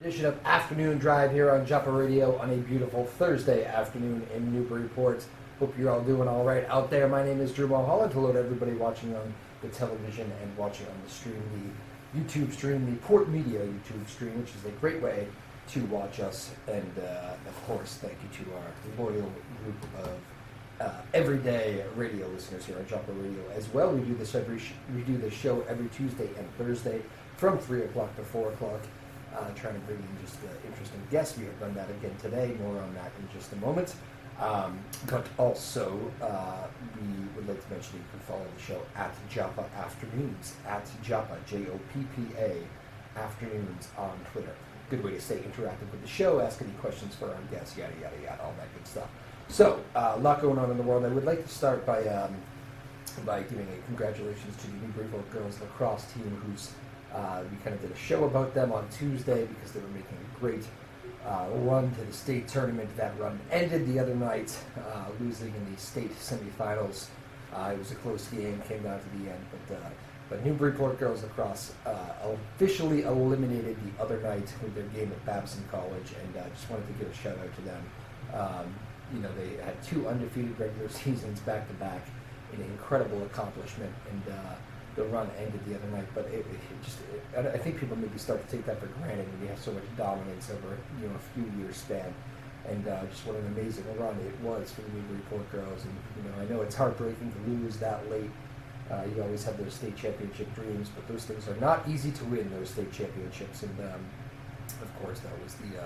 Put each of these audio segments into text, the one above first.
Edition of Afternoon Drive here on WJOP Radio on a beautiful Thursday afternoon in Newburyport. Hope you're all doing all right out there. My name is Drew Moholland. Hello to everybody watching on the television and watching on the stream, the YouTube stream, the Port Media YouTube stream, which is a great way to watch us. And of course, thank you to our loyal group of everyday radio listeners here on WJOP Radio as well. We do this show every Tuesday and Thursday from 3 o'clock to 4 o'clock. Trying to bring in just interesting guests. We have done that again today. More on that in just a moment. But also, we would like to mention you can follow the show at Joppa Afternoons, at Joppa, Joppa Afternoons on Twitter. Good way to stay interactive with the show, ask any questions for our guests, yada, yada, yada, all that good stuff. So, a lot going on in the world. I would like to start by giving a congratulations to the Newburyport girls lacrosse team, who's we kind of did a show about them on Tuesday because they were making a great run to the state tournament. That run ended the other night, losing in the state semifinals. It was a close game, came down to the end, but Newburyport girls lacrosse officially eliminated the other night with their game at Babson College, and I just wanted to give a shout out to them. They had 2 undefeated regular seasons back to back, an incredible accomplishment, and the run ended the other night, but I think people maybe start to take that for granted when you have so much dominance over a few years span, and just what an amazing run it was for the Newburyport girls. And I know it's heartbreaking to lose that late. You always have those state championship dreams, but those things are not easy to win, those state championships. And of course, that was the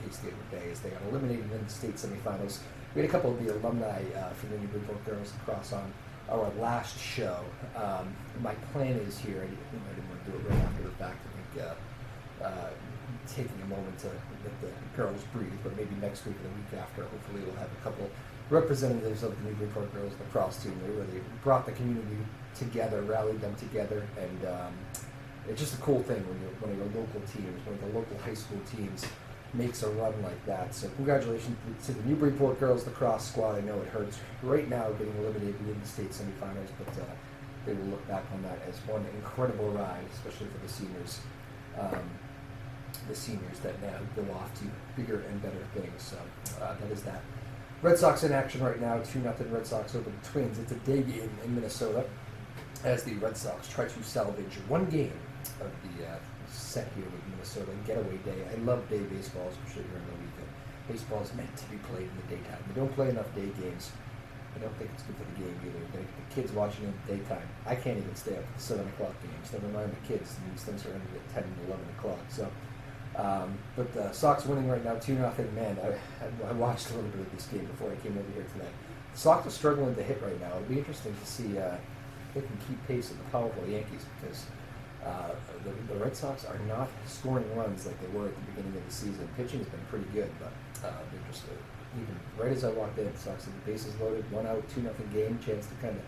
case the other day as they got eliminated in the state semifinals. We had a couple of the alumni for the Newburyport girls lacrosse on our last show. My plan is here, I didn't want to do it right after the fact. I think taking a moment to let the girls breathe, but maybe next week or the week after, hopefully we'll have a couple representatives of the Newburyport girls lacrosse team. They really brought the community together, rallied them together, and it's just a cool thing when one of your local teams, one of the local high school teams, makes a run like that. So congratulations to the Newburyport girls lacrosse squad. I know it hurts right now getting eliminated in the state semifinals, but they will look back on that as one incredible ride, especially for the seniors. The seniors that now go off to bigger and better things. So that is that. Red Sox in action right now, 2-0 Red Sox over the Twins. It's a day game in Minnesota as the Red Sox try to salvage one game of the set here with Minnesota getaway day. I love day baseball, especially during the weekend. Baseball is meant to be played in the daytime. We don't play enough day games. I don't think it's good for the game either. The kids watching it in the daytime. I can't even stay up for the 7 o'clock games. Never mind the kids. These things are ending at 10 and 11 o'clock. So, but the Sox winning right now, 2-0. Man, I watched a little bit of this game before I came over here today. The Sox are struggling to hit right now. It'll be interesting to see if they can keep pace with the powerful Yankees, because the Red Sox are not scoring runs like they were at the beginning of the season. Pitching has been pretty good, but they're just even right as I walked in, the Sox had the bases loaded, 1 out, 2-0 game, chance to kind of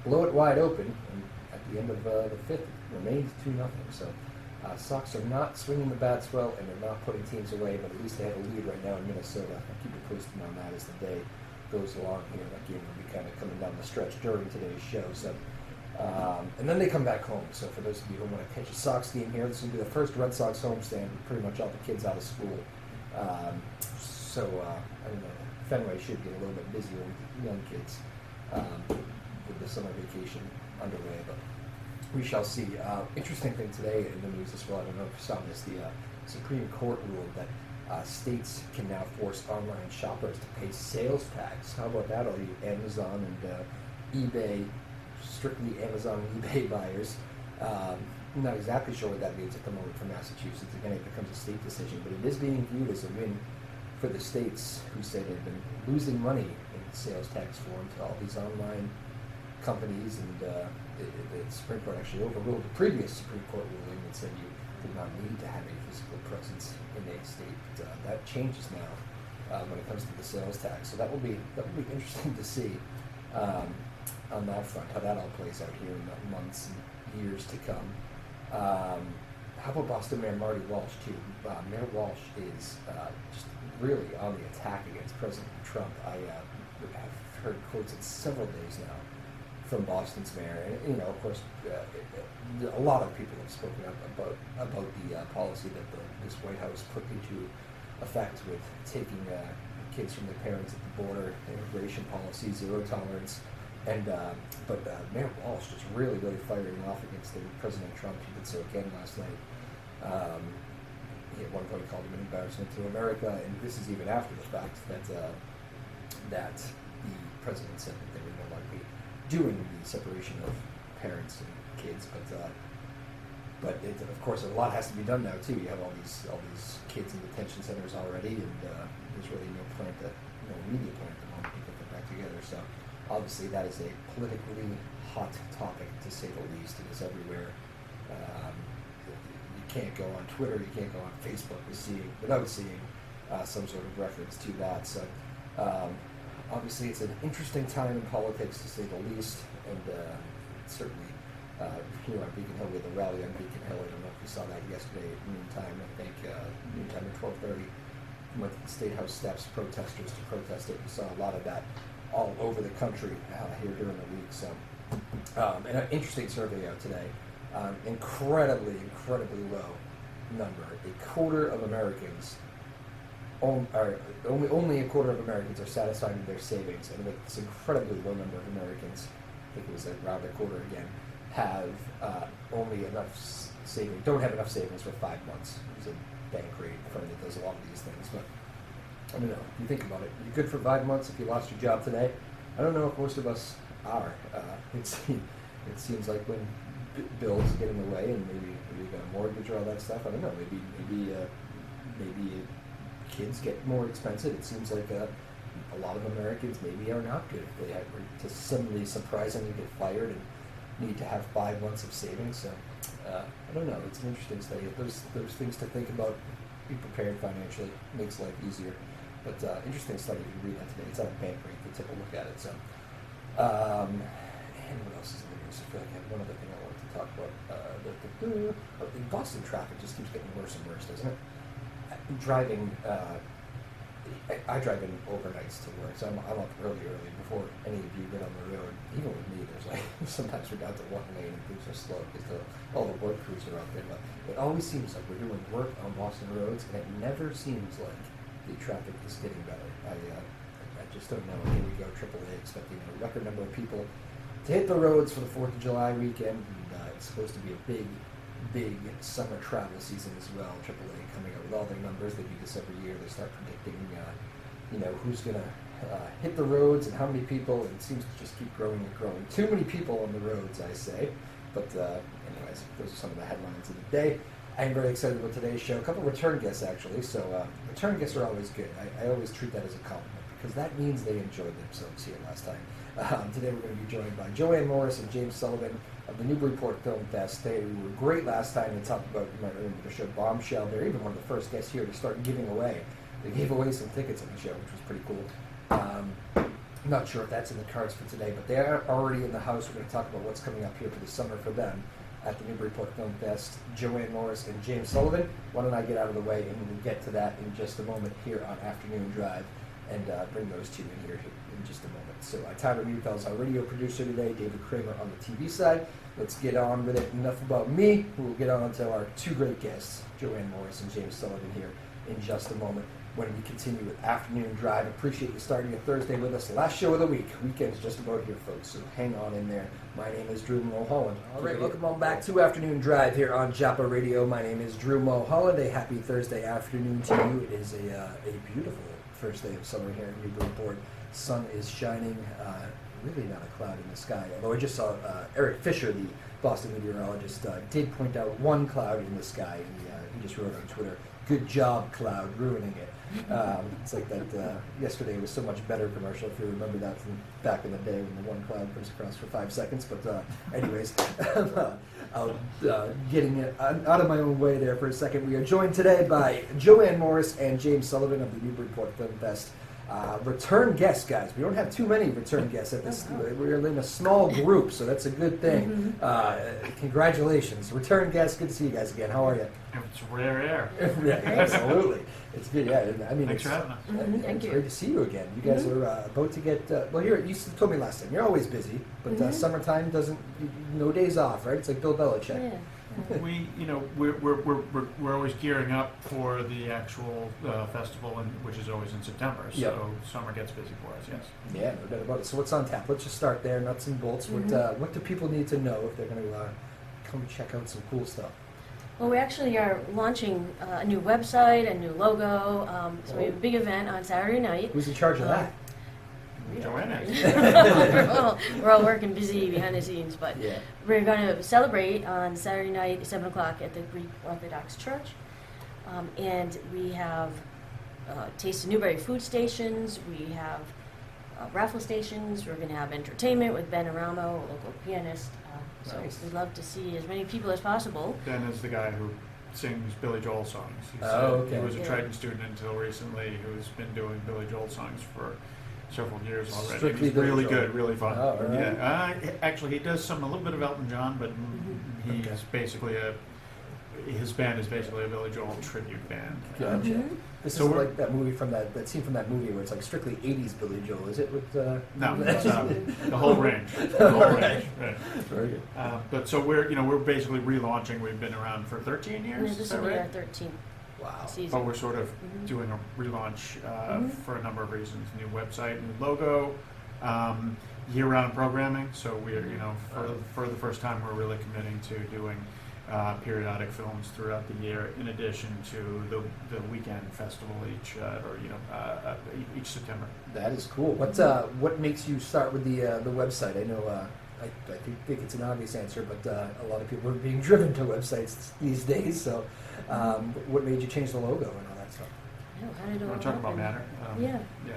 blow it wide open, and at the end of the 5th, it remains 2-0. So Sox are not swinging the bats well, and they're not putting teams away, but at least they have a lead right now in Minnesota. I'll keep you posted on that as the day goes along here. That game will be kind of coming down the stretch during today's show. So. And then they come back home. So for those of you who want to catch a Sox game here, this will be the first Red Sox homestand with pretty much all the kids out of school. I don't know, Fenway should get a little bit busier with young kids with the summer vacation underway, but we shall see. Interesting thing today in the news as well, I don't know if you saw this, the Supreme Court ruled that states can now force online shoppers to pay sales tax. How about that, all you Amazon and eBay, strictly Amazon and eBay buyers? I'm not exactly sure what that means at the moment for Massachusetts. Again, it becomes a state decision, but it is being viewed as a win for the states, who say they've been losing money in sales tax form to all these online companies, and the Supreme Court actually overruled the previous Supreme Court ruling that said you did not need to have a physical presence in a state. That changes now when it comes to the sales tax. So that will be interesting to see on that front, how that all plays out here in the months and years to come. How about Boston Mayor Marty Walsh, too? Mayor Walsh is just really on the attack against President Trump. I have heard quotes in several days now from Boston's mayor. And, of course, a lot of people have spoken up about the policy that this White House put into effect with taking kids from their parents at the border, immigration policy, zero tolerance. And but Mayor Walsh just really firing off against President Trump. He did so again last night. He at one point called him an embarrassment to America, and this is even after the fact that the president said that they would no longer be doing the separation of parents and kids. But of course, a lot has to be done now too. You have all these kids in detention centers already, and there's really no immediate plan at the moment to get them back together. So obviously, that is a politically hot topic to say the least. It is everywhere. You can't go on Twitter, you can't go on Facebook without seeing some sort of reference to that. So obviously, it's an interesting time in politics to say the least, and certainly here on Beacon Hill, we had the rally on Beacon Hill. I don't know if you saw that yesterday at noontime. I think noontime at 12:30. Went to the State House steps, protesters to protest it. We saw a lot of that all over the country here during the week. So, and an interesting survey out today. Incredibly low number. A quarter of Americans, only a quarter of Americans are satisfied with their savings, and with this incredibly low number of Americans, I think it was around a quarter again, have only enough savings, don't have enough savings for 5 months. There's a bank rate firm that does a lot of these things, but I don't know. If you think about it, you're good for 5 months if you lost your job today. I don't know if most of us are. It seems like when bills get in the way, and maybe you got a mortgage or all that stuff. I don't know. Maybe kids get more expensive. It seems like a lot of Americans maybe are not good. They have to suddenly surprisingly get fired and need to have 5 months of savings. So I don't know. It's an interesting study. There's things to think about. Be prepared financially. Makes life easier. But interesting study. You can read that today. It's on a bank rate. You take a look at it. So, and what else is in the news? I feel like I have one other thing I wanted to talk about. Boston traffic just keeps getting worse and worse, doesn't it? Driving. I drive in overnights to work, so I'm up early before any of you get on the road. Even with me, there's sometimes we're down to one lane and things are slow because all the work crews are out there. But it always seems like we're doing work on Boston roads, and it never seems like the traffic is getting better. I just don't know. Here we go, AAA expecting a record number of people to hit the roads for the 4th of July weekend. And it's supposed to be a big summer travel season as well. AAA coming out with all their numbers. They do this every year. They start predicting, who's going to hit the roads and how many people. And it seems to just keep growing and growing. Too many people on the roads, I say. But anyways, those are some of the headlines of the day. I'm very excited about today's show. A couple of return guests, actually. So return guests are always good. I always treat that as a compliment because that means they enjoyed themselves here last time. Today we're going to be joined by Joanne Morris and James Sullivan of the Newburyport Film Fest. They were great last time. They talked about, you might remember the show Bombshell. They're even one of the first guests here to start giving away. They gave away some tickets on the show, which was pretty cool. I'm not sure if that's in the cards for today, but they are already in the house. We're going to talk about what's coming up here for the summer for them at the Newburyport Film Fest. Joanne Morris and James Sullivan. Why don't I get out of the way, and we'll get to that in just a moment here on Afternoon Drive, and bring those two in here in just a moment. So Tyler Neufeld, our radio producer today, David Kramer on the TV side. Let's get on with it. Enough about me. We'll get on to our two great guests, Joanne Morris and James Sullivan, here in just a moment when we continue with Afternoon Drive. Appreciate you starting your Thursday with us. Last show of the week. Weekend's just about here, folks, so hang on in there. My name is Drew Moholland. All right, welcome on back to Afternoon Drive here on WJOP Radio. My name is Drew Moholland. A happy Thursday afternoon to you. It is a beautiful first day of summer here in Newburyport. Sun is shining. Really not a cloud in the sky. Although I just saw Eric Fisher, the Boston meteorologist, did point out one cloud in the sky, and he just wrote on Twitter, "Good job, cloud, ruining it." It's like that yesterday was so much better commercial, if you remember that from back in the day when the one cloud comes across for 5 seconds. But anyways, getting it out of my own way there for a second. We are joined today by Joanne Morris and James Sullivan of the Newburyport Film Fest. Return guests, guys. We don't have too many return guests at this. We're in a small group, so that's a good thing. Congratulations. Return guests, good to see you guys again. How are you? It's rare air. Yeah, absolutely. It's good, yeah. I mean, Thanks for having us. Thank you. Great to see you again. You guys are about to get, you told me last time, you're always busy, but summertime doesn't, no days off, right? It's like Bill Belichick. Yeah. We're always gearing up for the actual festival, which is always in September. So summer gets busy for us. Yes. Yeah, no doubt about it. So what's on tap? Let's just start there. Nuts and bolts. What do people need to know if they're going to come check out some cool stuff? Well, we actually are launching a new website, a new logo. So we have a big event on Saturday night. Who's in charge of that? Joanne. We're all working busy behind the scenes, but we're going to celebrate on Saturday night at 7 o'clock at the Greek Orthodox Church. And we have Taste of Newbury food stations. We have raffle stations. We're going to have entertainment with Ben Aramo, a local pianist. So we'd love to see as many people as possible. Ben is the guy who sings Billy Joel songs. He was a Triton student until recently who's been doing Billy Joel songs for several years already. Strictly He's really good, really fun. Oh, right. Yeah. Actually, he does a little bit of Elton John, but he's basically his band is basically a Billy Joel tribute band. Gotcha. This is like that movie from that scene from that movie where it's like strictly 80s Billy Joel, is it? With no, it's not. The whole range. The whole range. Right. Very good. But so we're basically relaunching. We've been around for 13 years. Yeah, this will be our 13th. Wow. Season. But we're sort of doing a relaunch for a number of reasons. New website, new logo, year-round programming. So we're, for the first time, we're really committing to doing periodic films throughout the year, in addition to the weekend festival each September. That is cool. What makes you start with the website? I know I think it's an obvious answer, but a lot of people are being driven to websites these days. So, what made you change the logo and all that stuff? How did it all Want to talk about happen? Matter? Yeah.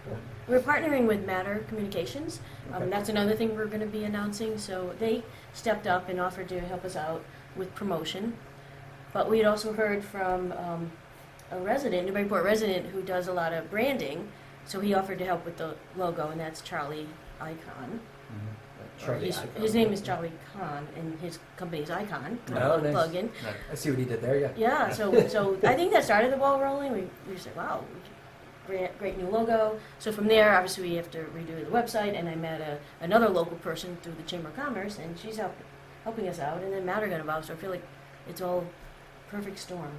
Cool. We're partnering with Matter Communications. Okay. That's another thing we're going to be announcing. So they stepped up and offered to help us out with promotion. But we had also heard from a resident, Newburyport resident, who does a lot of branding. So he offered to help with the logo, and that's Charlie Icon. His name is Charlie Khan, and his company is Icon. Nice. Plug-in. I see what he did there. Yeah. So I think that started the ball rolling. We said, wow. Great new logo. So from there, obviously, we have to redo the website, and I met another local person through the Chamber of Commerce, and she's helping us out, and then Matter got involved, so I feel like it's all perfect storm.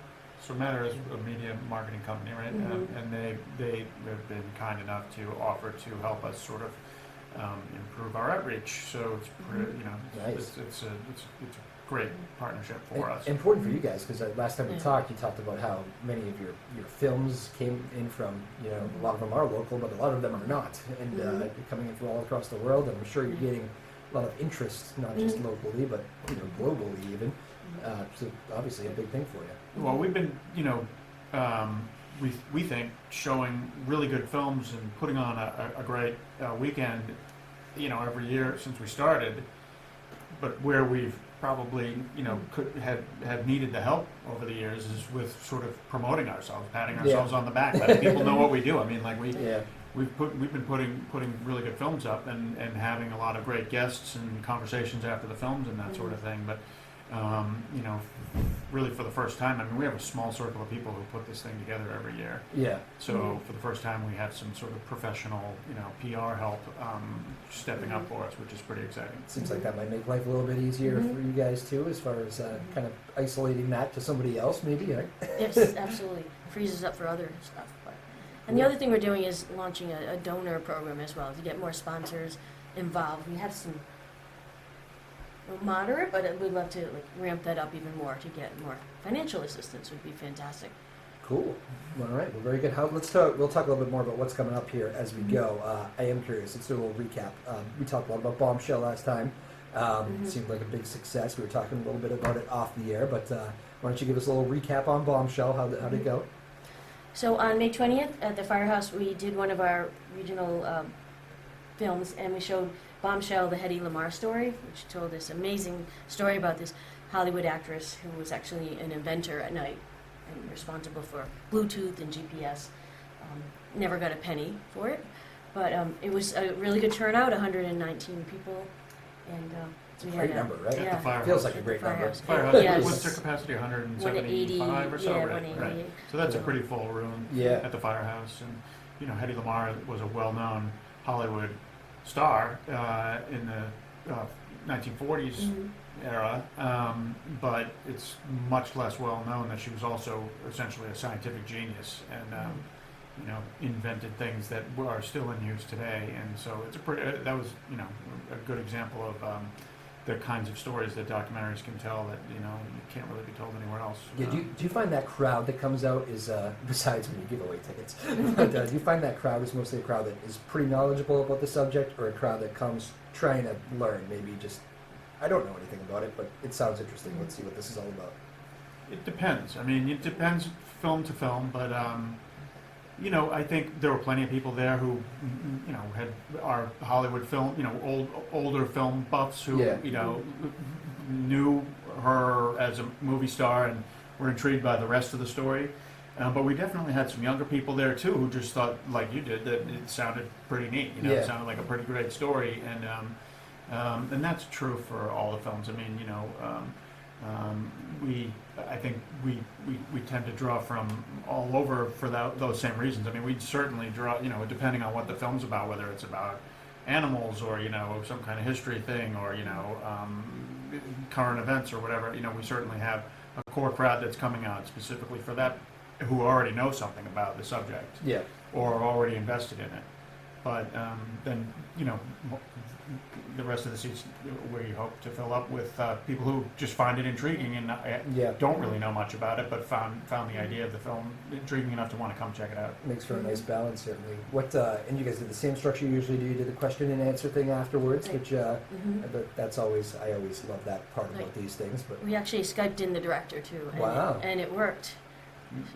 So Matter is a media marketing company, right? And they have been kind enough to offer to help us sort of improve our outreach. So it's pretty, nice. it's a great partnership for us. Important for you guys, because last time we talked, you talked about how many of your films came in from, a lot of them are local, but a lot of them are not, and coming in from all across the world, and I'm sure you're getting a lot of interest, not just locally, but globally even. So obviously a big thing for you. Well, we've been, we think showing really good films and putting on a great weekend, every year since we started, but where we've probably, could have needed the help over the years is with sort of promoting ourselves, patting ourselves on the back, letting people know what we do. I mean, like we've been putting really good films up and having a lot of great guests and conversations after the films and that sort of thing. But really for the first time, I mean, we have a small circle of people who put this thing together every year. Yeah. So for the first time, we have some sort of professional, PR help stepping up for us, which is pretty exciting. Seems like that might make life a little bit easier for you guys too, as far as kind of isolating that to somebody else, maybe. Right? Yes, absolutely. Frees us up for other stuff. And the other thing we're doing is launching a donor program as well to get more sponsors involved. We have some moderate, but we'd love to ramp that up even more to get more financial assistance. Would be fantastic. Cool. All right. Well, very good. We'll talk a little bit more about what's coming up here as we go. I am curious. Let's do a little recap. We talked a lot about Bombshell last time. It seemed like a big success. We were talking a little bit about it off the air, but why don't you give us a little recap on Bombshell? How did it go? So on May 20th at the Firehouse, we did one of our regional films, and we showed Bombshell, the Hedy Lamarr story, which told this amazing story about this Hollywood actress who was actually an inventor at night and responsible for Bluetooth and GPS. Never got a penny for it, but it was a really good turnout, 119 people, and It's a great number, right? At the firehouse. Feels like a great number. Firehouse. Firehouse, Yes. what's their capacity, 175 or so? Yeah, Right, 180. right. So that's a So- pretty full room Yeah. at the firehouse. And, you know, Hedy Lamarr was a well-known Hollywood star in the 1940s Mhm. era, but it's much less well-known that she was also essentially a scientific genius and, you know, invented things that are still in use today. And so it's a pretty, that was, you know, a good example of the kinds of stories that documentaries can tell that, you know, you can't really be told anywhere else. Yeah, do you find that crowd that comes out is, besides when you give away tickets, but do you find that crowd is mostly a crowd that is pretty knowledgeable about the subject, or a crowd that comes trying to learn, maybe just, I don't know anything about it, but it sounds interesting, let's see what this is all about? It depends. I mean, it depends film to film, but you know, I think there were plenty of people there who, you know, are Hollywood film, you know, older film buffs who, Yeah. you know, knew her as a movie star and were intrigued by the rest of the story. But we definitely had some younger people there too who just thought, like you did, that it sounded pretty neat. You know, Yeah. it sounded like a pretty great story, and that's true for all the films. I mean, you know. I think we tend to draw from all over for those same reasons. I mean, we'd certainly draw, you know, depending on what the film's about, whether it's about animals or, you know, some kind of history thing or, you know, current events or whatever, you know, we certainly have a core crowd that's coming out specifically for that, who already know something about the subject Yeah. or are already invested in it. But then, you know, the rest of the seats we hope to fill up with people who just find it intriguing and Yeah. don't really know much about it, but found the idea of the film intriguing enough to want to come check it out. Makes for a nice balance, certainly. What, and you guys did the same structure you usually do, you did the question and answer thing afterwards, Right. which, Mhm. but that's always, I always love that part about Right. these things, but We actually Skyped in the director too, and, Wow. and it worked.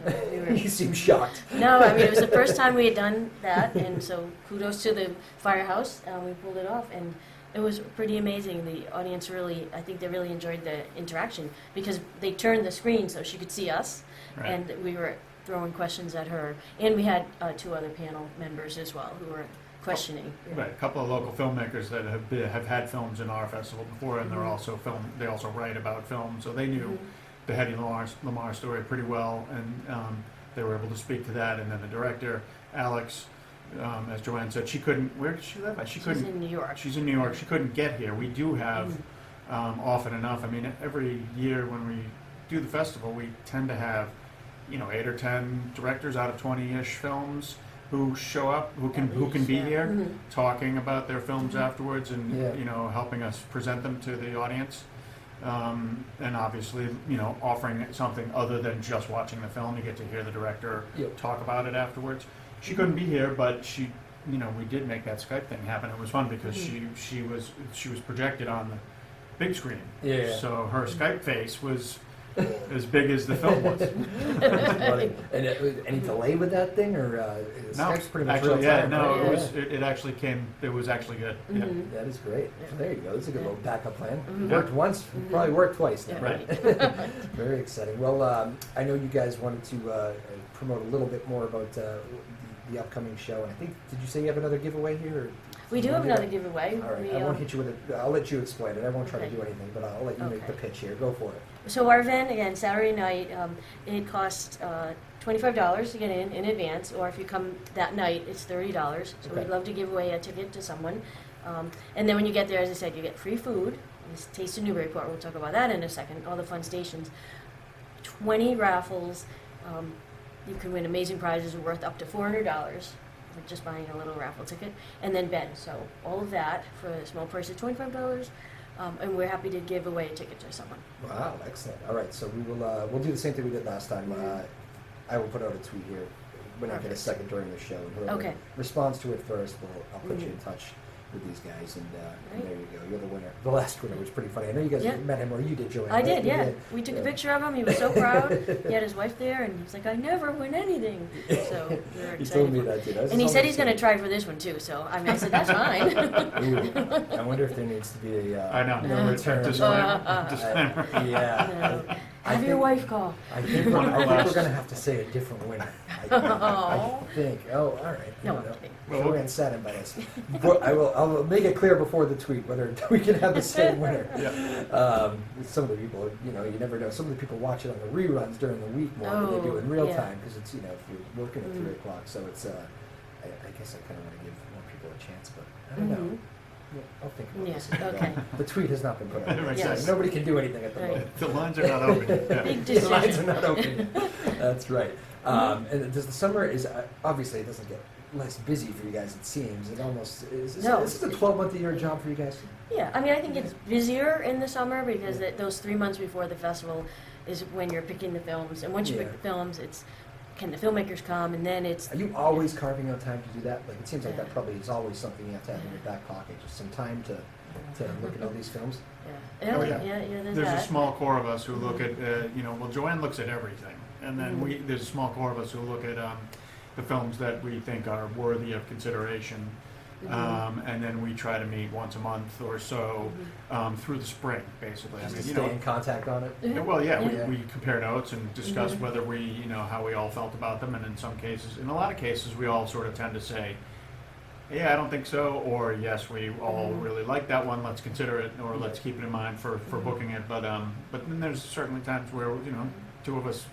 So we were- you seem shocked. No, I mean, it was the first time we had done that, and so kudos to the firehouse. We pulled it off, and it was pretty amazing. The audience really, I think they really enjoyed the interaction because they turned the screen so she could see us, Right. and we were throwing questions at her. And we had 2 other panel members as well who were questioning. Right, a couple of local filmmakers that have had films in our festival before, and they're Mhm. also they also write about film, so they knew Mhm. the Hedy Lamarr story pretty well, and they were able to speak to that. And then the director, Alex, as Joanne said, she couldn't. Where did she live? She's in New York. She's in New York. She couldn't get here. We do have Mhm. often enough. I mean, every year when we do the festival, we tend to have, you know, 8 or 10 directors out of 20-ish films who show up, who can be Yeah. here, Mhm. talking about their films Mhm. afterwards, and Yeah. you know, helping us present them to the audience. And obviously, you know, offering something other than just watching the film. You get to hear the director Yep. talk about it afterwards. She couldn't be here, but she, you know, we did make that Skype thing happen. It was fun because she was projected on the big screen. Yeah. So her Skype face was as big as the film was. That's funny. And any delay with that thing, or No, Skype's pretty much actually, real yeah, time, no, right? it was. It actually came. It was actually good. Yeah. Mhm. That is great. Yeah. There you go. That's a good Yeah. little backup plan. Mhm. Worked once, Mhm. probably worked twice now. Yeah, Right. Very exciting. Well, I know you guys wanted to promote a little bit more about the upcoming show, and I think, did you say you have another giveaway here? Or We do have another giveaway. All right, We, I won't hit you with it. I'll let you explain it. I won't try to Okay. do anything, but I'll let you make the Okay. pitch here. Go for it. So our event, again, Saturday night, it costs $25 to get in advance, or if you come that night, it's $30. So Okay. we'd love to give away a ticket to someone. And then when you get there, as I said, you get free food. It's Taste of Newburyport. We'll talk about that in a second. All the fun stations. 20 raffles. You can win amazing prizes worth up to $400 for just buying a little raffle ticket. And then Ben. So all of that for a small price of $25. And we're happy to give away a ticket to someone. Wow, excellent. All right, so we'll do the same thing we did last time. I will put out a tweet here when I get a second during the show. And whoever Okay. responds to it first, I'll put you Mhm. in touch with these guys, and Right. there you go. You're the winner. The last winner was pretty funny. I know you guys Yeah. met him, or you did, Joanne. I right? did, You yeah. We took a Yeah. picture of him. He was so proud. He had his wife there, and he was like, "I never win anything." So we were He excited. told me for- that too. That was And he so said he's going to exciting. try for this one too. So I said, "That's fine." Ooh, I wonder if there needs to be a I know. no return. Disclaimer. Yeah. No. I Have your think- wife call. I think we're going to have to say a different winner. I think. Oh, all right. No, I I'm don't know. kidding. Well, Joanne saddened by us. But I'll make it clear before the tweet whether we can have the same winner. Yeah. Some of the people, you never know. Some of the people watch it on the reruns during the week more than they do in real time because it's, if you're working at 3 o'clock. So it's, I guess I kind of want to give more people a chance, but I don't know. Yeah, I'll think about this. Okay. The tweet has not been put out. Right, yes. Nobody can do anything at the Right. moment. The lines are not open. Yeah. Big The lines decision. are not open. That's right. And does the summer is obviously it doesn't get less busy for you guys. It seems it almost is. No. Is this a 12-month-a-year job for you guys? Yeah, I mean, I think it's busier in the summer because those 3 months before the festival is when you're picking the films, and once you pick the films, it's can the filmmakers come, and then it's. Are you always carving out time to do that? Like it seems like that probably is always something you have to have in your back pocket, just some time to look at all these films. Yeah, Oh, yeah, yeah. there's There's that. a small core of us who look at, well, Joanne looks at everything. And then there's a small core of us who look at the films that we think are worthy of consideration. And then we try to meet once a month or so through the spring, basically. Just to stay in contact on it. Yeah, well, yeah, Yeah. we compare notes and discuss whether we, how we all felt about them. And in some cases, in a lot of cases, we all sort of tend to say, yeah, I don't think so, or yes, we all really like that one. Let's consider it, or let's keep it in mind for booking it. But then there's certainly times where 2 of us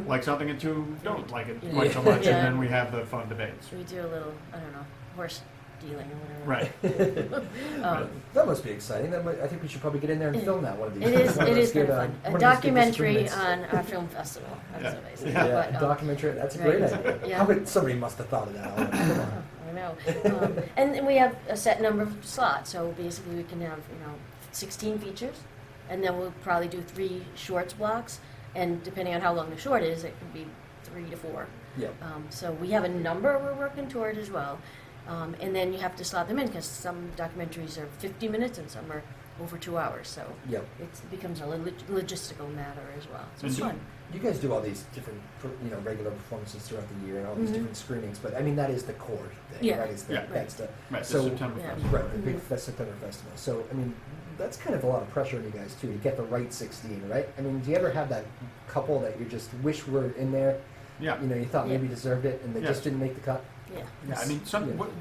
like something and 2 don't like it quite so much, Yeah. and then we have the fun debates. We do a little, I don't know, horse dealing or whatever. Right. That must be exciting. I think we should probably get in there and film that one of these. It is. One of It those is kind good, of fun. one A of those good documentary disagreements. on our film festival. That's Yeah. what I say. Yeah. Yeah, But, documentary. That's a right. great idea. Yeah. How could somebody must have thought of that? Come on. I know. And then we have a set number of slots, so basically we can have 16 features, and then we'll probably do 3 shorts blocks, and depending on how long the short is, it could be 3 to 4. Yeah. So we have a number we're working toward as well, and then you have to slot them in because some documentaries are 50 minutes and some are over 2 hours. So Yep. it becomes a logistical matter as well. So And it's fun. You guys do all these different, regular performances throughout the year and all these different screenings, but I mean that is the core thing, Yeah. right? It's the, Yeah. That's the Right, So- the September Yeah. Festival. right, the big September festival. So I mean, that's kind of a lot of pressure on you guys too to get the right 16, right? I mean, do you ever have that couple that you just wish were in there? Yeah. You thought Yeah. maybe deserved it and they Yes. just didn't make the cut. Yeah. Yeah, I mean,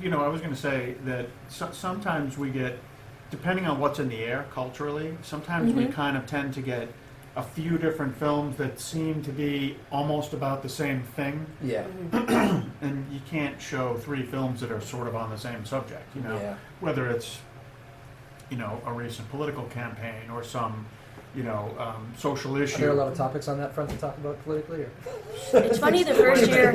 Yeah. I was going to say that sometimes we get, depending on what's in the air culturally, sometimes we kind of tend to get a few different films that seem to be almost about the same thing, Yeah. and you can't show 3 films that are sort of on the same subject, Yeah. whether it's, a recent political campaign or some, social Are issue. there a lot of topics on that front to talk about politically? Or? It's funny, the first year,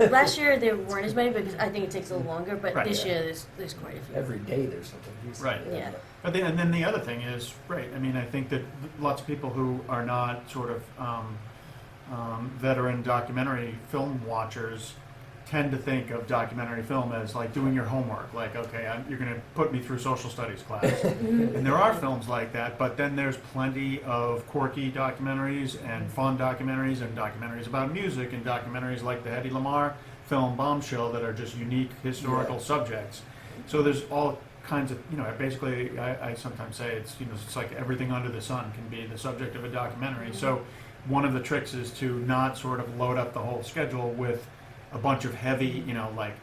last year there weren't as many because I think it takes a little longer, but Right. this year there's quite a few. Every day there's something. Right. Yeah. And then the other thing is, right, I mean, I think that lots of people who are not sort of veteran documentary film watchers tend to think of documentary film as like doing your homework, like, okay, you're going to put me through social studies class. And there are films like that, but then there's plenty of quirky documentaries and fun documentaries and documentaries about music and documentaries like the Hedy Lamarr film Bombshell that are just unique historical subjects. So there's all kinds of, basically I sometimes say it's like everything under the sun can be the subject of a documentary. So one of the tricks is to not sort of load up the whole schedule with a bunch of heavy, like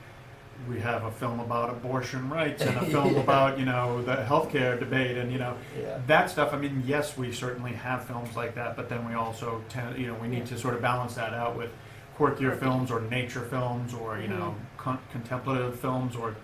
we have a film about abortion rights and a film about, the healthcare debate and, that stuff. I mean, yes, we certainly have films like that, but then we also tend, we need to sort of balance that out with quirkier films or nature films or, contemplative films or,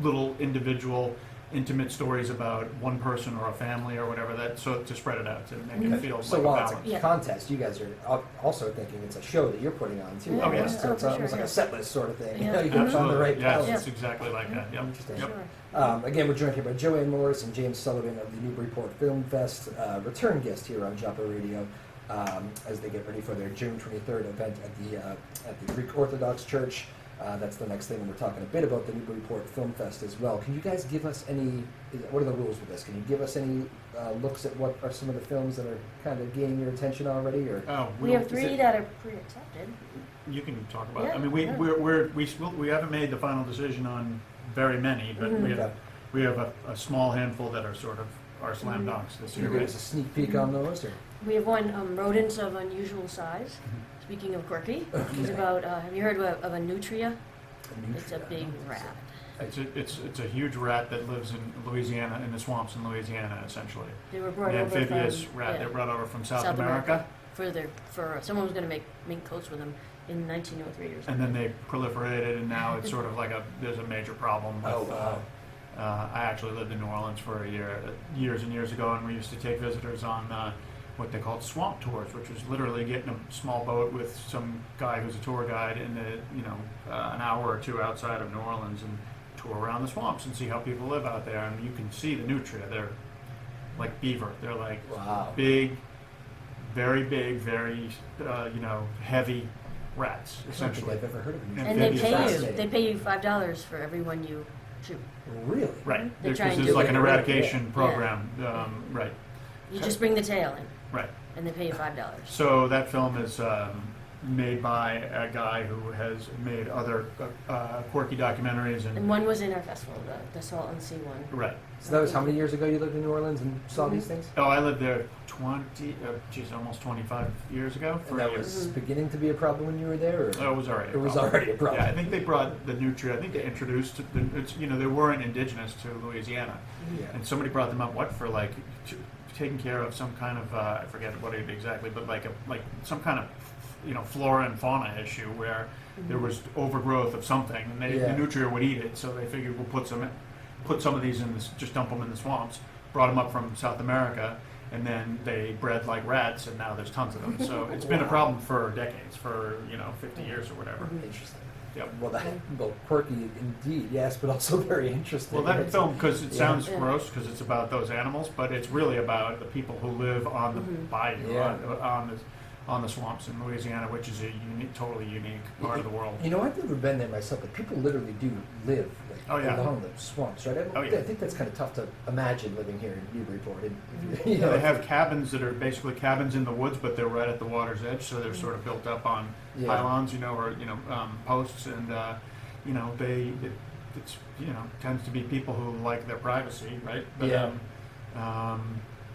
little individual intimate stories about one person or a family or whatever, that so to spread it out to make it feel So like while a it's balance. a contest, you guys are also thinking it's a show that you're putting on too. Yeah, Oh, yeah. almost. So it's for almost sure, like a set list sort of thing. Yeah. You can find the right Yes, balance. it's exactly like that. Yep. Interesting. Yep. Sure. Again, we're joined here by Joanne Morris and James Sullivan of the Newburyport Film Fest, return guest here on Joppa Radio as they get ready for their June 23rd event at the Greek Orthodox Church. That's the next thing, and we're talking a bit about the Newburyport Film Fest as well. Can you guys give us what are the rules with this? Can you give us any looks at what are some of the films that are kind of gaining your attention already? Or We have 3 that are pre-accepted. You can talk about it. Yeah, I mean, yeah. we haven't made the final decision on very many, but we have a small handful that are sort of are slam dunks this Can year. you give Right? us a sneak peek on those? Or? We have one, rodents of unusual size. Speaking of quirky, it's Okay. about, have you heard of a nutria? It's a Nutria. big rat. It's a huge rat that lives in Louisiana, in the swamps in Louisiana, essentially. They were brought An over amphibious from, rat yeah, they brought over from South South America. for someone was going to make mink coats with them in 1903 or something. And then they proliferated, and now it's sort of like there's a major problem with, Oh, wow. I actually lived in New Orleans for a year, years and years ago, and we used to take visitors on what they called swamp tours, which was literally getting a small boat with some guy who's a tour guide in an hour or two outside of New Orleans and tour around the swamps and see how people live out there. And you can see the nutria. They're like beaver. They're like Wow. big, very, heavy rats, I don't think essentially. I've ever heard of them. And they Amphibious pay you. fascinating. They pay you $5 for every one you shoot. Really? Right. They try This and is do like it. an eradication Yeah. program. Right. You just bring the tail in, Right. and they pay you $5. So that film is made by a guy who has made other quirky documentaries And and one was in our festival, the Salt and Sea one. right. So that was how many years ago you lived in New Orleans and saw these things? Oh, I lived there almost 25 years ago. For And a that year. was beginning to be a problem when you were there? Or? Oh, it was already. It was already a problem. Yeah, I think they brought the nutria. I think they introduced they weren't indigenous to Louisiana, Yeah. and somebody brought them up. What for? Like taking care of some kind of I forget what it exactly, but like some kind of flora and fauna issue where there was overgrowth of something, and Yeah. the nutria would eat it. So they figured we'll put some of these in this, just dump them in the swamps. Brought them up from South America, and then they bred like rats, and now there's tons of them. So it's been a problem for decades, for 50 years or whatever. Interesting. Yep. Well, quirky indeed, yes, but also very interesting. Well, that It's- film, because it Yeah. sounds Yeah. gross, because it's about those animals, but it's really about the people who live on the bayou, Yeah. on the swamps in Louisiana, which is a totally unique part of the world. You know, I've never been there myself, but people literally do live Oh, yeah. along the swamps, right? Oh, yeah. I think that's kind of tough to imagine living here in Newburyport. And, Yeah, they have cabins that are basically cabins in the woods, but they're right at the water's edge, so they're sort of built up on Yeah. pylons, or posts, and it's tends to be people who like their privacy, right? But, Yeah.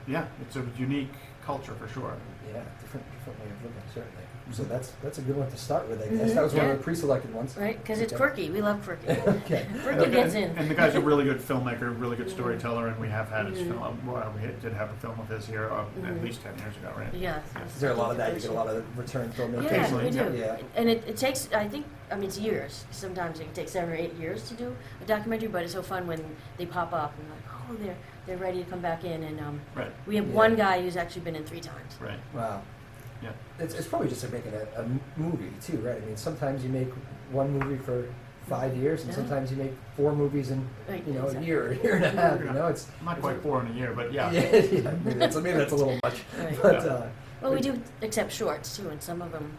yeah, it's a unique culture for sure. Yeah, different way of living, certainly. So that's a good one to start with, I guess. That was one Yeah. of the pre-selected ones. Right? Because it's Okay. quirky. We love quirky. Okay. Quirky gets in. And the guy's a really good filmmaker, really good storyteller, and we have had his film. Well, we did have a film of his here at least 10 years ago, right? Yeah. Is there a lot of that? You get a lot of return filmmaking? Yeah, Occasionally, we do. Yeah. And it takes, it's years. Sometimes it takes 7 or 8 years to do a documentary, but it's so fun when they pop up and they're ready to come back in. And Right, we have Yeah. one guy who's actually been in 3 times. right. Wow. Yeah. It's probably just like making a movie, too, right? I mean, sometimes you make one movie for 5 years, and Yeah. sometimes you make 4 movies in, Right, a exactly. year and a half, It's... Not quite 4 in a year, but yeah. Yeah, maybe that's a little much. Right. But, Yeah. Well, we do accept shorts too, and some of them,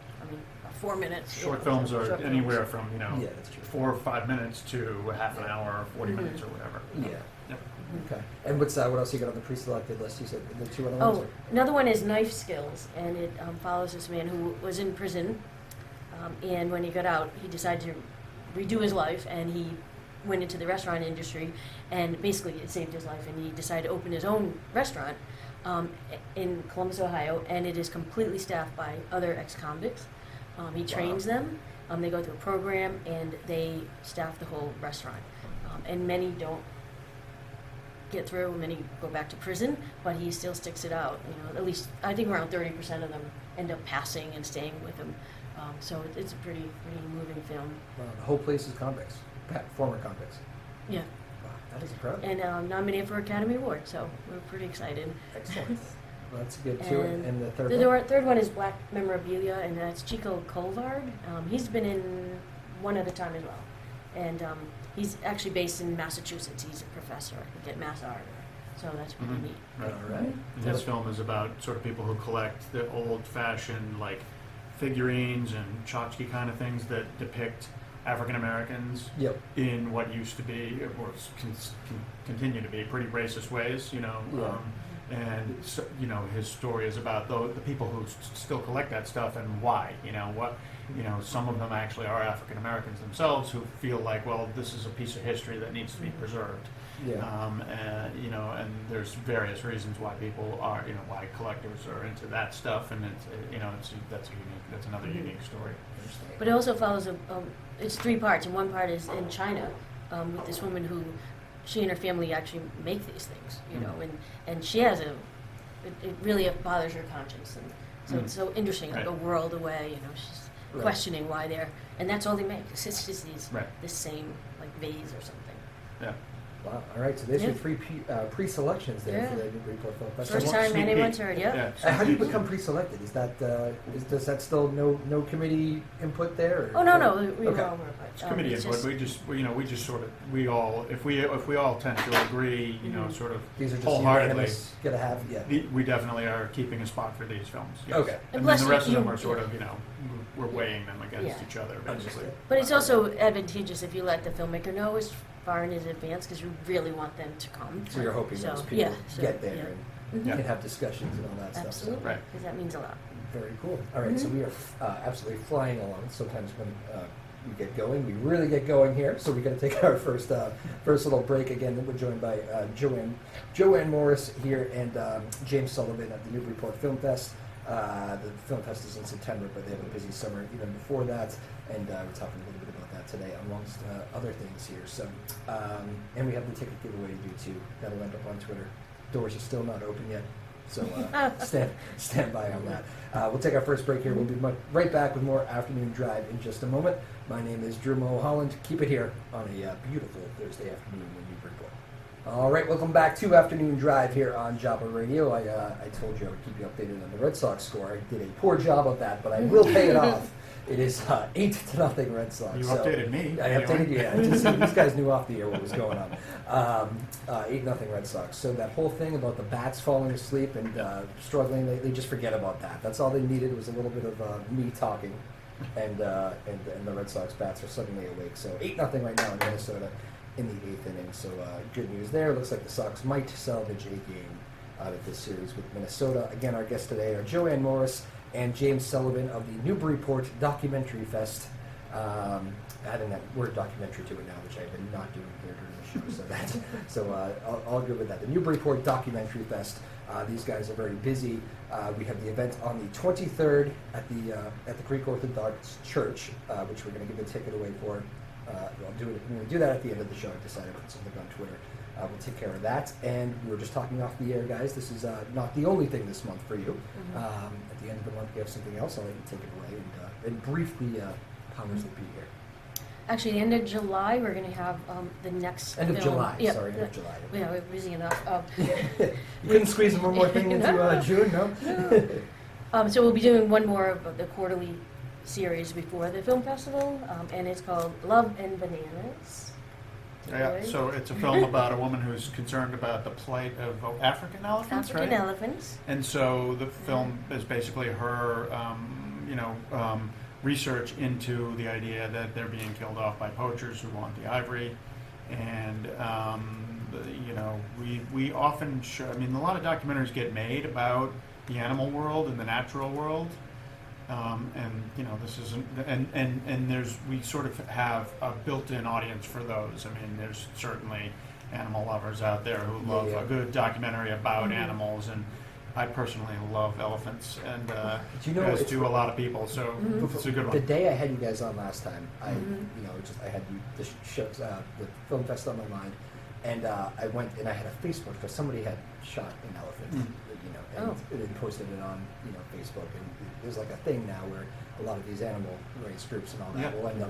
4 minutes. Short films are Short films. anywhere from, yeah, that's true. 4 or 5 minutes to half an hour or 40 minutes or whatever. Yeah. Yep. Okay. And what else you got on the pre-selected list? You said the 2 other ones? Oh, another one is Knife Skills, and it follows this man who was in prison, and when he got out, he decided to redo his life, and he went into the restaurant industry, and basically it saved his life, and he decided to open his own restaurant in Columbus, Ohio, and it is completely staffed by other ex-convicts. He trains them, they go through a program, and they staff the whole restaurant, and many don't get through, many go back to prison, but he still sticks it out. At least I think around 30% of them end up passing and staying with him. So it's a pretty moving film. Wow, the whole place is convicts, former convicts. Yeah, Wow, that is incredible. and nominated for Academy Award, so we're pretty excited. Excellent. Well, that's good too. And the third The one? third one is Black Memorabilia, and that's Chico Colvard. He's been in one other time as well, and he's actually based in Massachusetts. He's a professor, I think, at Mass Art, so that's pretty Mhm. neat. Right. All right. And this film is about sort of people who collect the old-fashioned, like, figurines and tchotchke kind of things that depict African Americans Yep. in what used to be, or continue to be, pretty racist ways, Yeah. And so, his story is about the people who still collect that stuff and why. Some of them actually are African Americans themselves who feel like, well, this is a piece of history that needs to be preserved. Yeah. And there's various reasons why people are, why collectors are into that stuff, and that's another unique story. But it also follows it's 3 parts, and one part is in China with this woman who, she and her family actually make these things, and she has it really bothers her conscience, and so it's so interesting, like a world away, she's questioning why they're, and that's all they make. It's just these the same like vase or something. Yeah. Wow. All right. So there's your 3 pre-selections there for the Newburyport Film Festival. First time anyone's heard. Yeah. How do you become pre-selected? Is that does that still no committee input there? Or? Oh no, we okay. all It's committee input. We just sort of if we all tend to agree, sort of these are just wholeheartedly. Gotta have We definitely are keeping a spot for these films. Yes. Okay. And then the rest of them are sort of we're weighing them against each other basically. But it's also advantageous if you let the filmmaker know as far in advance, because you really want them to come. So you're hoping those people get there and can have discussions and all that stuff. Absolutely, because that means a lot. Very cool. All right, so we are absolutely flying along. Sometimes when we get going, we really get going here. So we're going to take our first little break. Again, we're joined by Joanne Morris here and James Sullivan at the Newburyport Film Fest. The film fest is in September, but they have a busy summer even before that, and we're talking a little bit about that today, amongst other things here. So, and we have the ticket giveaway to do too. That'll end up on Twitter. Doors are still not open yet, so stand by on that. We'll take our first break here. We'll be right back with more Afternoon Drive in just a moment. My name is Drew Moholland. Keep it here on a beautiful Thursday afternoon in Newburyport. All right, welcome back to Afternoon Drive here on WJOP Radio. I told you I would keep you updated on the Red Sox score. I did a poor job of that, but I will pay it off. It is 8-0 Red Sox. You updated me. I updated you. Yeah, these guys knew off the air what was going on. 8-0 Red Sox. So that whole thing about the bats falling asleep and struggling, they just forget about that. That's all they needed was a little bit of me talking, and the Red Sox bats are suddenly awake. So 8-0 right now in Minnesota in the 8th inning. So good news there. Looks like the Sox might salvage a game out of this series with Minnesota. Again, our guests today are Joanne Morris and James Sullivan of the Newburyport Documentary Fest. Adding that word documentary to it now, which I've been not doing here during the show. So all good with that. The Newburyport Documentary Fest. These guys are very busy. We have the event on the 23rd at the Greek Orthodox Church, which we're going to give a ticket away for. We're going to do that at the end of the show. I decided to put something on Twitter. We'll take care of that. And we were just talking off the air, guys. This is not the only thing this month for you. At the end of the month, we have something else. I'll let you take it away and brief the powers that be here. Actually, the end of July, we're going to have the next End of film. July. Yeah, Sorry, end of July. Yeah, we're busy enough. You couldn't squeeze one more thing into June, no? So we'll be doing one more of the quarterly series before the film festival, and it's called Love and Bananas. Yeah, so it's a film about a woman who's concerned about the plight of African elephants, African right? elephants. And so the film is basically her, research into the idea that they're being killed off by poachers who want the ivory, and we often show. I mean, a lot of documentaries get made about the animal world and the natural world. This isn't, and we sort of have a built-in audience for those. I mean, there's certainly animal lovers out there who love a good documentary about animals, and I personally love elephants, and as do a lot of people. So it's a good one. The day I had you guys on last time, I had the film fest on my mind, and I went and I had a Facebook because somebody had shot an elephant. And they posted it on Facebook, and there's like a thing now where a lot of these animal rights groups and all that will end up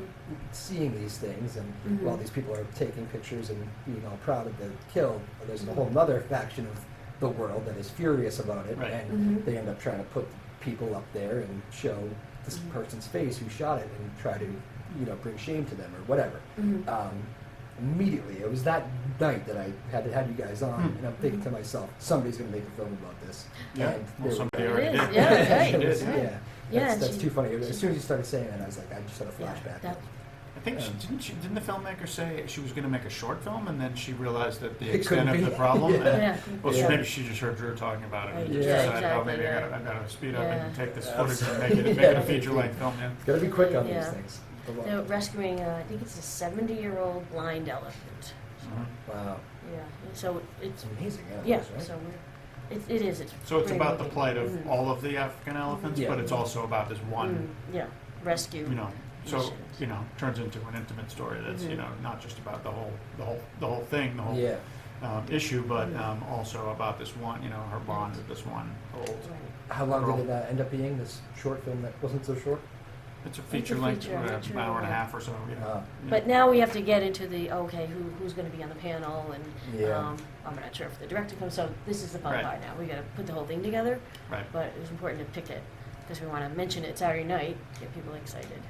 seeing these things, and while these people are taking pictures and being all proud of the kill, there's a whole other faction of the world that is furious about it, and they end up trying to put people up there and show this person's face who shot it and try to bring shame to them or whatever. Immediately, it was that night that I had you guys on, and I'm thinking to myself, somebody's going to make a film about this. Yeah, and somebody already did. Yeah, right. That's too funny. As soon as you started saying that, I was like, I just had a flashback. I think didn't the filmmaker say she was going to make a short film, and then she realized that the It extent couldn't of be. the problem. Yeah. Well, Yeah. maybe she just heard Drew talking about it and Yeah, just decided, oh, exactly, maybe yeah. I got to speed up Yeah. and take this Yeah. footage and make it Yeah. a feature-length film. Yeah. Gotta be quick on these Yeah. things. They're rescuing, I think it's a 70-year-old blind elephant. Mhm. Wow. Yeah, so it's, It's amazing. yeah, Right? so it is. It's So it's pretty about the moving. plight of Mhm. all of the African elephants, Yeah. but it's also about this one. Yeah, rescue. So missions. turns into an intimate story that's Mhm. not just about the whole thing, the whole Yeah. issue, but Mhm. also about this one, her bond with this one old. Right. How long Girl. did it end up being, this short film that wasn't so short? It's a feature length, feature, I'm not sure, hour and a yeah. half or so. Yeah. Uh, But now we have to get into the, okay, who's going to be on the panel, and Yeah. I'm not sure if the director comes, so this is the fun Right. part now. We got to put the whole thing together, Right. but it was important to pick it, because we want to mention it Saturday night, get people excited.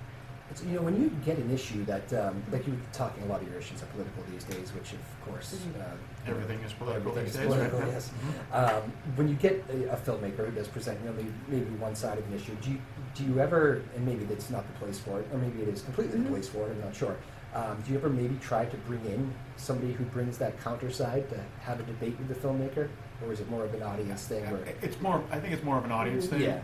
It's, when you get an issue that, like you were talking, a lot of your issues are political these days, which of course, Mhm. Everything is political everything these is days, political, right? yes. Mhm. When you get a filmmaker who does present, maybe one side of an issue, do you ever, and maybe that's not the place for it, or maybe it is completely the Mhm. place for it, I'm not sure. Do you ever maybe try to bring in somebody who brings that counter side to have a debate with the filmmaker, or is it more of an audience thing? Where, I think it's more of an audience thing. Yeah.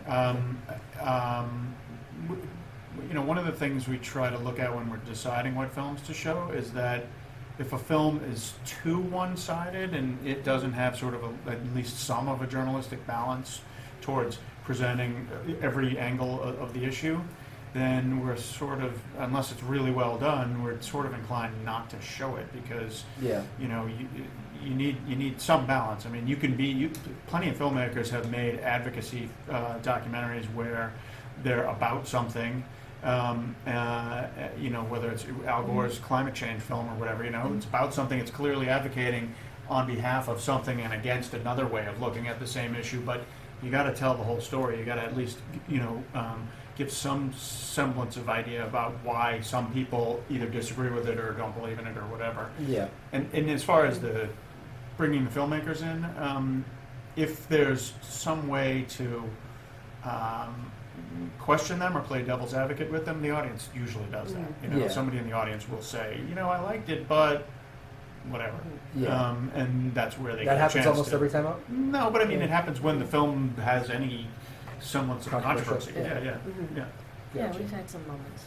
One of the things we try to look at when we're deciding what films to show is that if a film is too one-sided and it doesn't have sort of at least some of a journalistic balance towards presenting every angle of the issue, then we're sort of, unless it's really well done, we're sort of inclined not to show it because yeah. you need some balance. I mean, plenty of filmmakers have made advocacy documentaries where they're about something, whether it's Al Gore's climate change film or whatever, it's about something, it's clearly advocating on behalf of something and against another way of looking at the same issue, but you got to tell the whole story. You got to at least, give some semblance of idea about why some people either disagree with it or don't believe in it or whatever. Yeah. And as far as the bringing the filmmakers in, if there's some way to question them or play devil's advocate with them, the audience usually does that. Yeah. Somebody in the audience will say, I liked it, but whatever. Yeah. And that's where they That get a happens chance almost to. every time out? No, but I mean, Yeah. it happens when the film has any semblance of Controversial. controversy. Yeah. Yeah. Mhm. Yeah. Yeah, Gotcha. we've had some moments.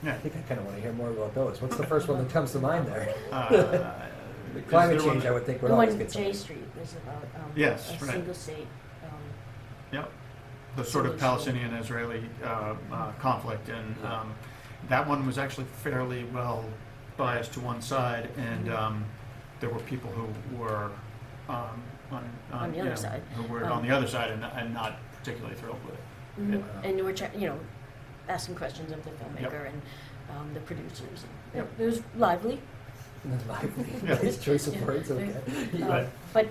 Yeah. I think I kind of want to hear more about those. What's the first one that comes to mind there? The Climate change, I would think, would The always one, get J something. Street, is about Yes, a right. single state. Yep. The sort of Palestinian-Israeli conflict, and that one was actually fairly well biased to one side, and there were people who were On the other side. who were on the other side and not particularly thrilled with it. Mhm. Yeah. And we're asking questions of the filmmaker and the producers. Yep. It was lively. Lively. Yeah. Nice choice of words, Yeah. okay. Right. But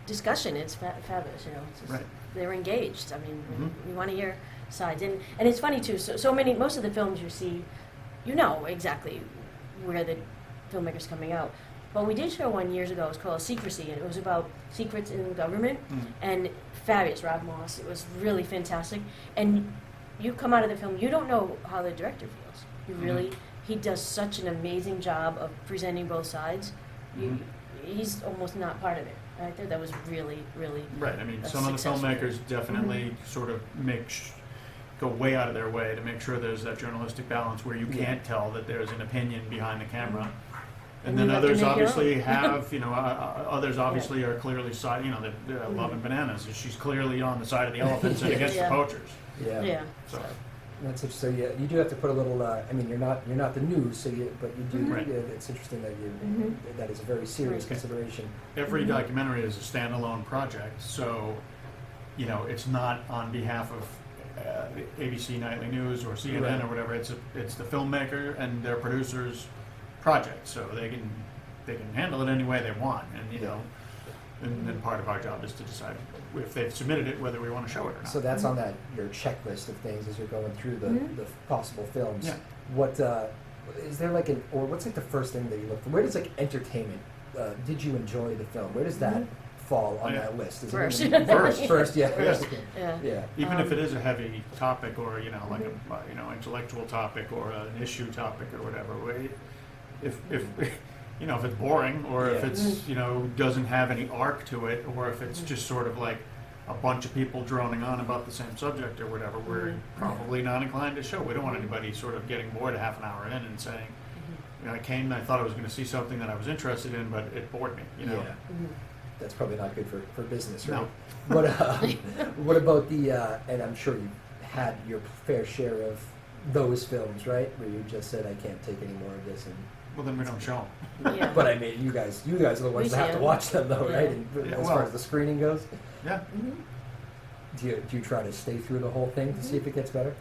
discussion, it's fabulous, it's just, Right. they're engaged. I mean, Mhm. we want to hear sides. And it's funny, too, most of the films you see, exactly where the filmmaker's coming out. But we did show one years ago, it was called Secrecy, and it was about secrets in government, and fabulous, Rob Moss. It was really fantastic. And you come out of the film, you don't know how the director feels. You really, he does such an amazing job of presenting both sides. He's almost not part of it. I thought that was really, really Right. I mean, a some of the successful. filmmakers definitely sort of go way out of their way to make sure there's that journalistic balance where you Yeah. can't tell that there's an opinion behind the camera. And And then you have to others make your obviously own. have, others obviously are clearly side, Love and Bananas. She's clearly on the side of the elephants and against Yeah. the poachers. Yeah. Yeah. So, That's it. So you do have to put a little. You're not the news, but you do. Mhm. Right. It's interesting that Mhm. that is a very serious Right. consideration. every Mhm. documentary is a standalone project, so, it's not on behalf of ABC Nightly News or CNN Right. or whatever. It's the filmmaker and their producers' project, so they can handle it any way they want, and and then part of our job is to decide if they've submitted it, whether we want to show it or not. So that's on that your checklist of things as you're going through the possible films. Yeah. What is there what's the first thing that you look for? Where does entertainment? Did you enjoy the film? Where does that fall on that list? Is First. it first, yeah. First. Yeah. Even if it is a heavy topic or, like a, intellectual topic or an issue topic or whatever, if if it's boring or if it's, doesn't have any arc to it, or if it's just sort of like a bunch of people droning on about the same subject or whatever, we're probably not inclined to show. We don't want anybody sort of getting bored a half an hour in and saying, I came and I thought I was going to see something that I was interested in, but it bored me, Yeah. That's probably not good for business, right? No. But what about the, and I'm sure you had your fair share of those films, right? Where you just said, I can't take any more of this. And Well, then we don't show them. Yeah. But I mean, you guys are the ones We that have to see 'em. watch them, though, right? And Yeah, as well- far as the screening goes, Yeah. do you try to stay through the whole thing to see if it gets better?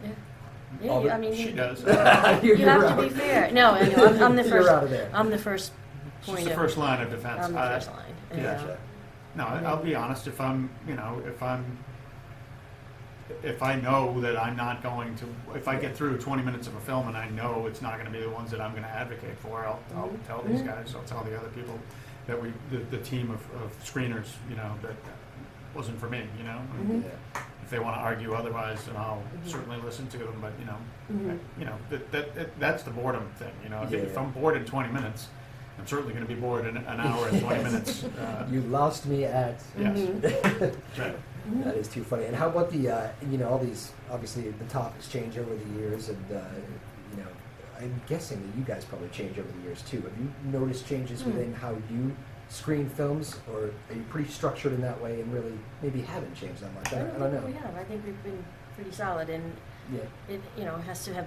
Yeah, All the- I mean, She does. you have to be fair. No, I know, I'm the You're first. out of there. I'm the first She's point the of. first line of defense. I'm the first line. Yeah. Gotcha. No, I'll be honest. If I know that I'm not going to, if I get through 20 minutes of a film and I know it's not going to be the ones that I'm going to advocate for, I'll tell these guys. I'll tell the other people that the team of screeners, that wasn't for me. Mm-hmm. Yeah. If they want to argue otherwise, then I'll certainly listen to them. But that's the boredom thing. If I'm bored in 20 minutes, I'm certainly going to be bored in an hour and 20 minutes. You lost me at. Yes. Mm-hmm. Right. That is too funny. And how about the, all these, obviously the topics change over the years, and, I'm guessing that you guys probably change over the years too. Have you noticed changes within how you screen films, or are you pretty structured in that way and really maybe haven't changed that much? I don't know. We have. I think we've been pretty solid, and Yeah. it has to have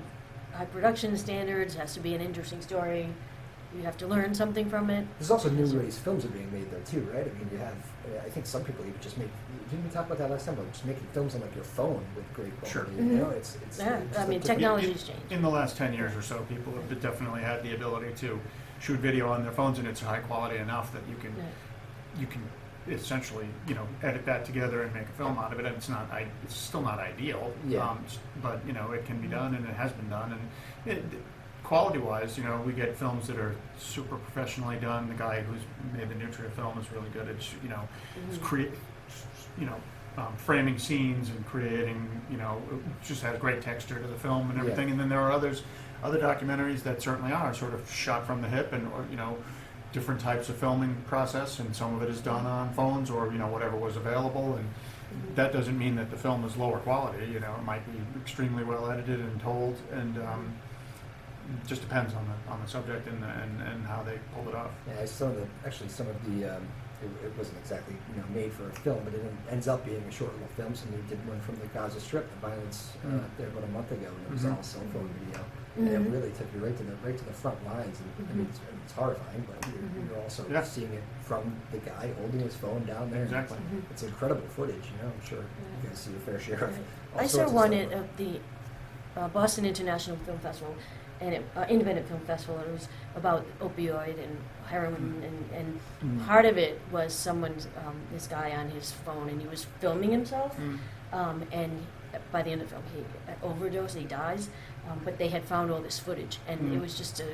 high production standards. Has to be an interesting story. You have to learn something from it. There's also new release films are being made though too, right? I mean, you have, I think some people even just make, didn't we talk about that last time, about just making films on like your phone with great quality, Sure. It's Yeah, just I a mean, different- technology's changed. In the last 10 years or so, people have definitely had the ability to shoot video on their phones, and it's high quality enough that you can essentially, edit that together and make a film out of it. And it's still not ideal, Yeah. but it can be done, and it has been done. And quality-wise, we get films that are super professionally done. The guy who's made the Nutria film is really good at, framing scenes and creating, just has great texture to the film and everything. And then there are other documentaries that certainly are sort of shot from the hip, and different types of filming process, and some of it is done on phones or whatever was available. And that doesn't mean that the film is lower quality. It might be extremely well edited and told, and it just depends on the subject and how they pulled it off. Yeah, some of the it wasn't exactly made for a film, but it ends up being a short little film. So we did one from the Gaza Strip, the violence there about a month ago, and it was all cell phone video, and it really took you right to the front lines. And I mean, it's horrifying, but you're also seeing it from the guy holding his phone down there. Exactly. It's incredible footage. I'm sure you guys see your fair share of it. I saw one at the Boston International Film Festival, and Independent Film Festival, and it was about opioid and heroin, and part of it was this guy on his phone, and he was filming himself, and by the end of the film he overdosed, he dies, but they had found all this footage, and it was just a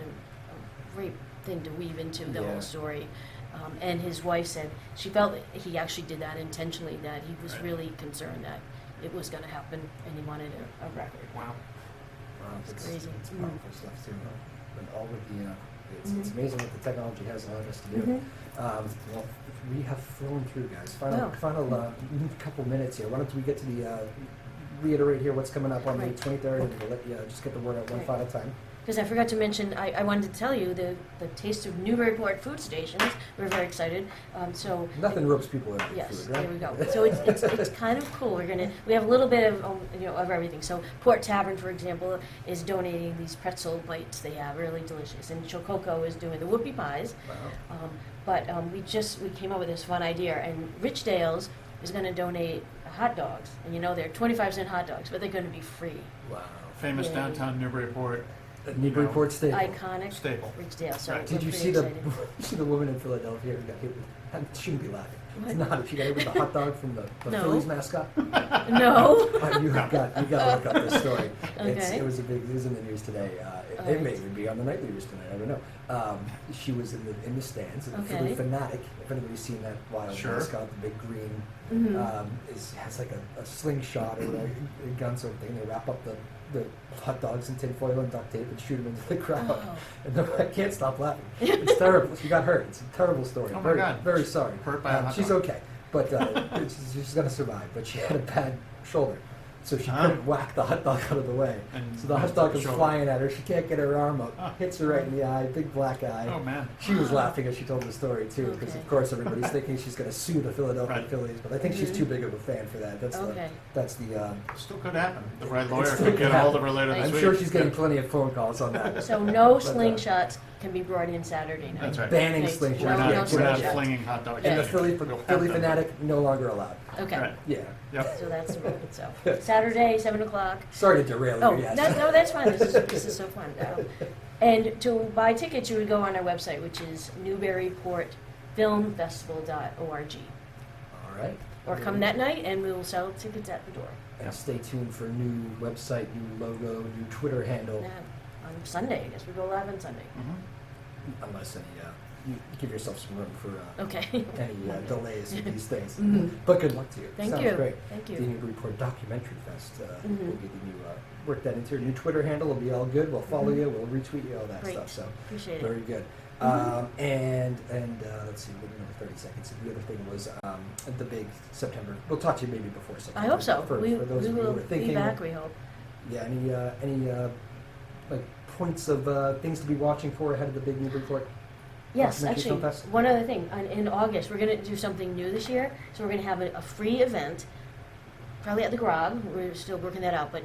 great thing to weave into the whole story. And his wife said she felt that he actually did that intentionally, that he was really concerned that it was going to happen, and he wanted a record. Wow. It's crazy. It's powerful stuff too. But all of the, it's amazing what the technology has allowed us to do. Well, we have flown through, guys. Final couple minutes here. Why don't we get to the reiterate here what's coming up on May 23rd, and we'll let you just get the word out one final time. Because I forgot to mention, I wanted to tell you the Taste of Newburyport food stations. We're very excited. So nothing ropes people in. yes, food, right? there we go. So it's kind of cool. We have a little bit of of everything. So Port Tavern, for example, is donating these pretzel bites. They have really delicious, and Chococo is doing the whoopie pies. Wow. But we came up with this fun idea, and Rich Dale's is going to donate hot dogs, and they're 25-cent hot dogs, but they're going to be free. Wow. Famous Yeah. downtown Newburyport Newburyport staple. Iconic. staple. Rich Dale. So Right. we're Did you pretty see excited. the woman in Philadelphia who got hit with? She shouldn't be laughing. What? It's not. She got hit with the hot dog from the No. Phillies mascot. No. You got to look up this story. Okay. It was in the news today. It Alright. may even be on the night leaders tonight. I don't know. She was in the stands, and the Okay. Philly Fanatic. If anybody's seen that wild Sure. mascot, the big green, Mhm. has like a slingshot or a gun sort of thing. They wrap up the hot dogs in tinfoil and duct tape and shoot them into the crowd. Oh. And I can't stop laughing. It's terrible. She got hurt. It's a terrible story. Oh my very, God. Very sorry. Hurt by a hot She's dog. okay, but she's gonna survive. But she had a bad shoulder, so she Huh? couldn't whack the hot dog out of the way. And So the hot dog is shoulder. flying at her. She can't get her arm up. Ah. Hits her right in the eye. Big black eye. Oh man. She was laughing as she told the story too, because Okay. of course everybody's thinking she's going to sue the Philadelphia Right. Phillies, but I think she's Mhm. too big of a fan for that. Okay. That's the. Still could happen. The right lawyer still could could get a hold of her happen. later this I'm week. sure she's getting Yeah. plenty of phone calls on that. So no But, slingshots can be brought in Saturday night. That's right. Banning Thanks. slingshots. We're No, not, no we're not slingshots. flinging hot dogs. And the at Philly you. We'll have Philly them. Fanatic no longer allowed. Okay. Right. Yeah. Yep. So that's the rule. So Saturday, 7 o'clock. Sorry to derail Oh, you. Yes. no, that's fine. This is so fun. And to buy tickets, you would go on our website, which is newburyportfilmfestival.org. All right. Or come that night, and we will sell tickets at the door. And stay tuned for new website, new logo, new Twitter handle. Yeah, on Sunday. I guess we go live on Sunday. Mhm. Unless any, you give yourself some room for Okay. any delays with these things. Mhm. But good luck to you. Thank Sounds you. great. Thank The you. Newburyport Documentary Fest will Mhm. be the new, work that into your new Twitter handle. Will be all good. We'll follow Mhm. you. We'll retweet you, all that Great. stuff. So Appreciate it. very good. Mhm. And let's see, we have another 30 seconds. The other thing was the big September. We'll talk to you maybe before September. I hope so. For We those of you will who are thinking, be back, we hope. yeah. Any like points of things to be watching for ahead of the big Newburyport? Yes, Documentary actually, Film Fest? one other thing. In August, we're going to do something new this year. So we're going to have a free event, probably at the Grog. We're still working that out. But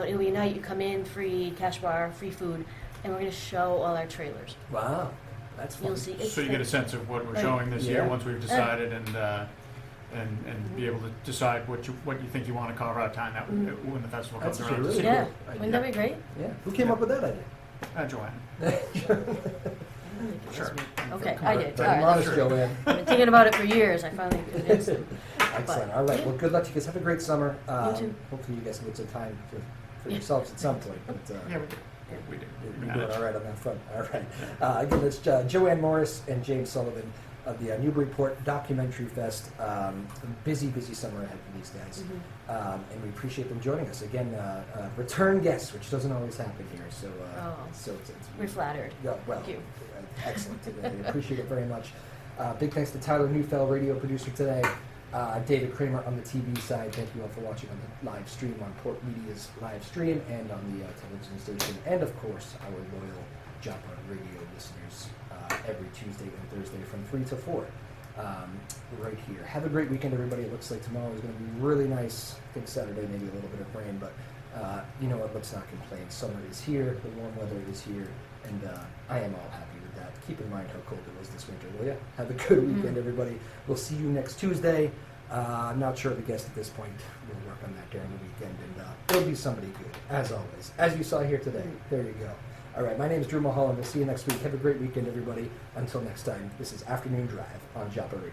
it'll be a night you come in, free cash bar, free food, and we're going to show all our trailers. Wow, that's fun. You'll see. So you get a sense of what we're Right. showing this year Yeah. once we've decided and be able to decide what you think you want to carve out time when the festival comes That's around. really to see. cool. Yeah, idea. wouldn't that be great? Yeah. Who came up with that idea? Joanne. I don't think it was Sure. me. Okay, I did. All Very right. modest, Sure. Joanne. I've been thinking about it for years. I finally convinced them. Excellent. All right. Well, good luck to you guys. Have a great summer. You too. Hopefully, you guys can get some time for Yeah. yourselves at some point. But Yeah, we did. We did. you're doing all right on that front. All right. Again, it's Joanne Morris and James Sullivan of the Newburyport Documentary Fest. Busy summer ahead for these guys. And we appreciate them joining us. Again, return guests, which doesn't always happen here. So, Oh. so it's We're flattered. yeah, well, Thank you. Excellent. I appreciate it very much. Big thanks to Tyler Neufeld, radio producer today. David Kramer on the TV side. Thank you all for watching on the live stream on Port Media's live stream and on the television station. And of course, our loyal Joppa radio listeners every Tuesday and Thursday from 3 to 4 right here. Have a great weekend, everybody. It looks like tomorrow is going to be really nice. I think Saturday maybe a little bit of rain, but you know what? Let's not complain. Summer is here. The warm weather is here. And I am all happy with that. Keep in mind how cold it was this winter, will you? Have a good weekend, everybody. We'll see you next Tuesday. I'm not sure of the guest at this point. We'll work on that during the weekend, and it'll be somebody good, as always. As you saw here today. There you go. All right, my name is Drew Moholland. We'll see you next week. Have a great weekend, everybody. Until next time, this is Afternoon Drive on Joppa Radio.